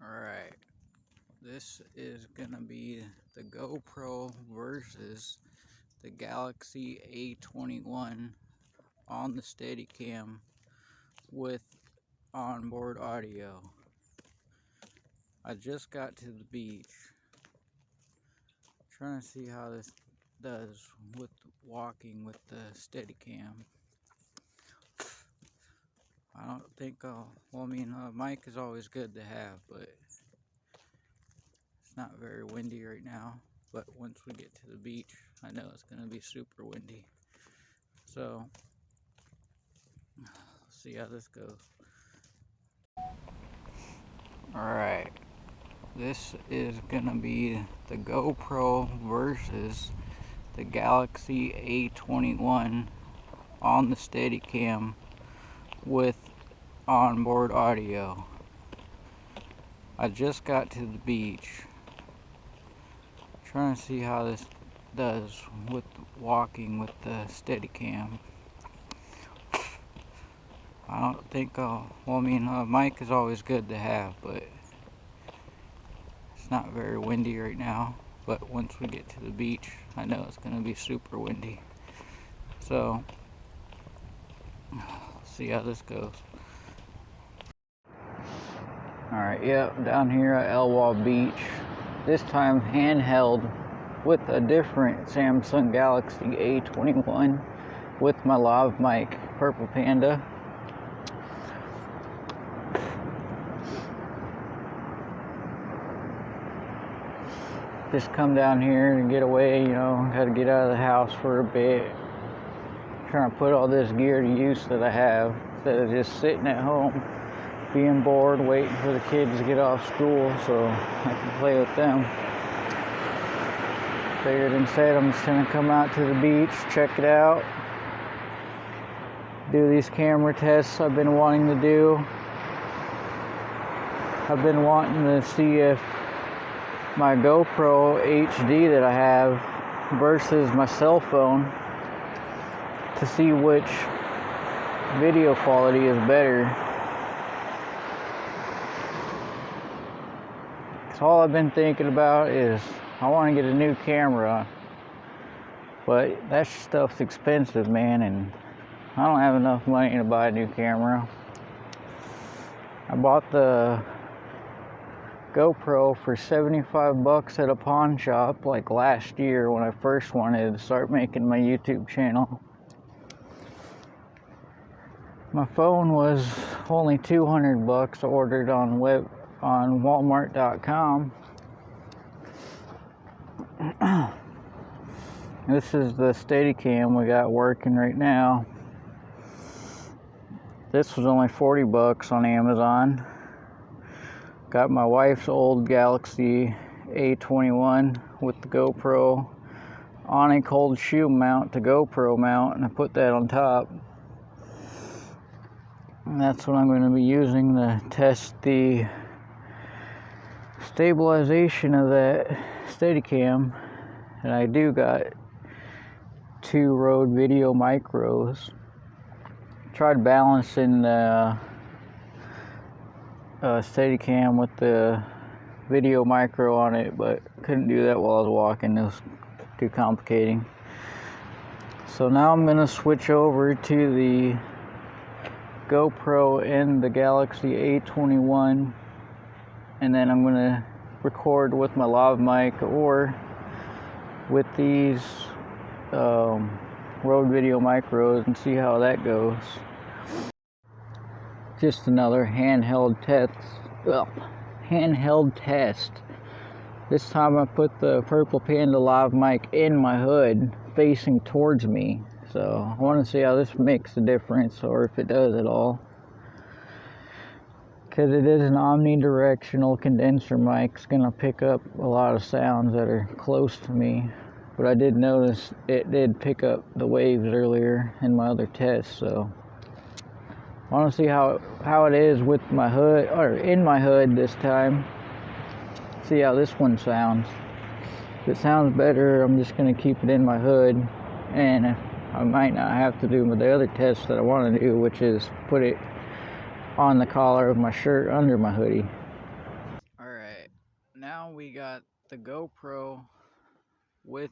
Alright, this is gonna be the GoPro versus the Galaxy A21 on the Steadicam with onboard audio. I just got to the beach. Trying to see how this does with walking with the Steadicam. I don't think a mic is always good to have, but it's not very windy right now. But once we get to the beach, I know it's going to be super windy. So, let's see how this goes. Alright, this is going to be the GoPro versus the Galaxy A21 on the Steadicam with onboard audio. I just got to the beach. Trying to see how this does with walking with the Steadicam. I don't think a mic is always good to have, but it's not very windy right now. But once we get to the beach, I know it's going to be super windy. So, let's see how this goes. Alright, yep, down here at Elwha Beach. This time handheld with a different Samsung Galaxy A21 with my lav mic, Purple Panda. Just come down here and get away, had to get out of the house for a bit. Trying to put all this gear to use that I have instead of just sitting at home being bored waiting for the kids to get off school so I can play with them. Figured instead I'm just gonna come out to the beach, check it out, do these camera tests I've been wanting to do. I've been wanting to see if my GoPro HD that I have versus my cell phone to see which video quality is better. So all I've been thinking about is I want to get a new camera, but that stuff's expensive, man, and I don't have enough money to buy a new camera. I bought the GoPro for 75 bucks at a pawn shop like last year when I first wanted to start making my YouTube channel. My phone was only 200 bucks ordered on Walmart.com. This is the Steadicam we got working right now. This was only 40 bucks on Amazon. Got my wife's old Galaxy A21 with the GoPro on a cold shoe mount to GoPro mount, and I put that on top. And that's what I'm going to be using to test the stabilization of that Steadicam. And I do got 2 Rode Video Micros. Tried balancing the Steadicam with the Video Micro on it, but couldn't do that while I was walking. It was too complicating. So now I'm going to switch over to the GoPro and the Galaxy A21, and then I'm going to record with my lav mic or with these Rode Video Micros and see how that goes. Just another handheld test. This time I put the Purple Panda lav mic in my hood facing towards me. So I want to see how this makes a difference, or if it does at all. Because it is an omnidirectional condenser mic. It's going to pick up a lot of sounds that are close to me. But I did notice it did pick up the waves earlier in my other test. So I want to see how it is with my hood, or in my hood this time. See how this one sounds. If it sounds better, I'm just going to keep it in my hood, and I might not have to do the other test that I want to do, which is put it on the collar of my shirt under my hoodie. we got the GoPro with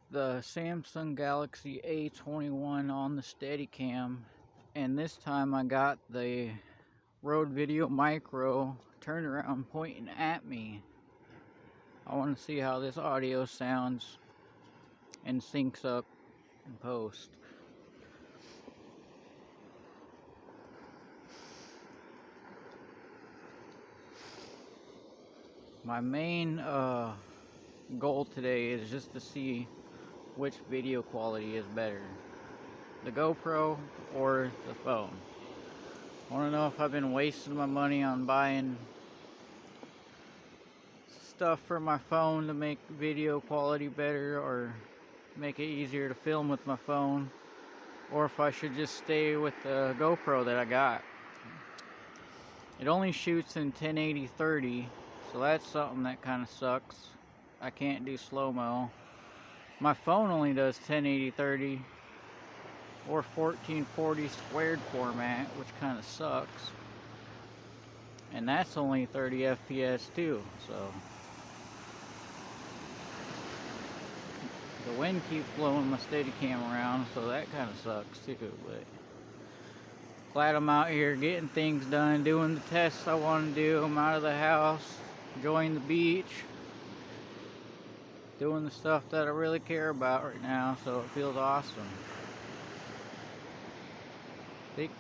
the Samsung Galaxy A21 on the Steadicam, and this time I got the Rode Video Micro turned around pointing at me. I want to see how this audio sounds and syncs up in post. My main goal today is just to see which video quality is better, the GoPro or the phone. I want to know if I've been wasting my money on buying stuff for my phone to make video quality better or make it easier to film with my phone, or if I should just stay with the GoPro that I got. It only shoots in 1080-30, so that's something that kind of sucks. I can't do slow-mo. My phone only does 1080-30 or 1440 squared format, which kind of sucks. And that's only 30 FPS too, so the wind keeps blowing my Steadicam around, so that kind of sucks too. But glad I'm out here getting things done, doing the tests I want to do. I'm out of the house, enjoying the beach, doing the stuff that I really care about right now, so it feels awesome. I think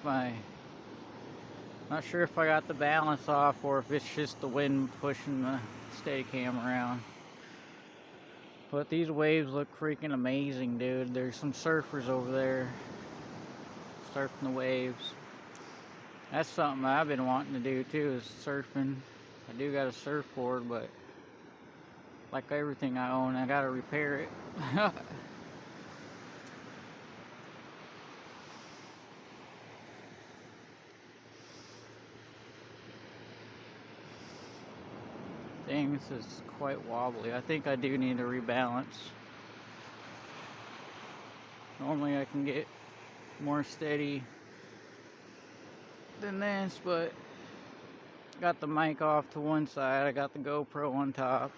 not sure if I got the balance off or if it's just the wind pushing the Steadicam around. But these waves look freaking amazing, dude. There's some surfers over there surfing the waves. That's something I've been wanting to do too, is surfing. I do got a surfboard, but like everything I own, I gotta repair it. Dang, this is quite wobbly. I think I do need to rebalance. Normally I can get more steady than this, but got the mic off to one side, I got the GoPro on top.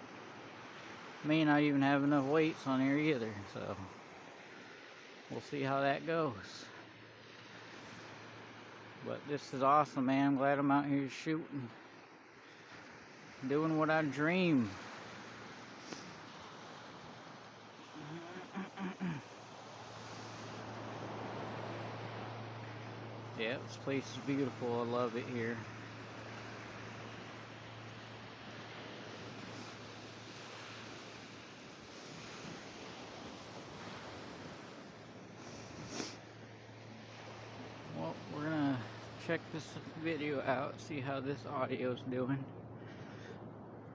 May not even have enough weights on here either, so we'll see how that goes. But this is awesome, man. I'm glad I'm out here shooting, doing what I dream. Yeah, this place is beautiful. I love it here. Well, we're gonna check this video out, see how this audio is doing.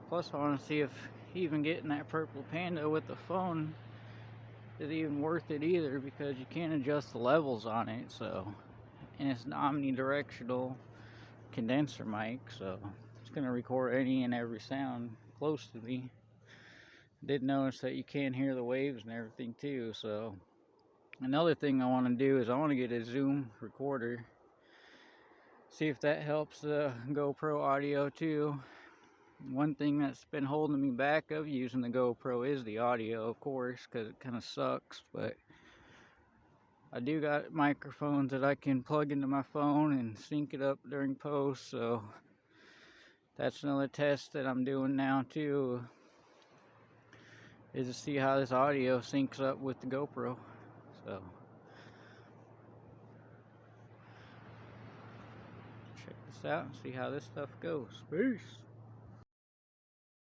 Plus, I want to see if even getting that purple panda with the phone is even worth it either, because you can't adjust the levels on it. So, and it's an omnidirectional condenser mic, so it's gonna record any and every sound close to me. Did notice that you can hear the waves and everything too. So another thing I want to do is I want to get a zoom recorder, see if that helps the GoPro audio too. One thing that's been holding me back of using the GoPro is the audio, of course, because it kind of sucks. But I do got microphones that I can plug into my phone and sync it up during post, so that's another test that I'm doing now too, is to see how this audio syncs up with the GoPro. So check this out and see how this stuff goes. Peace.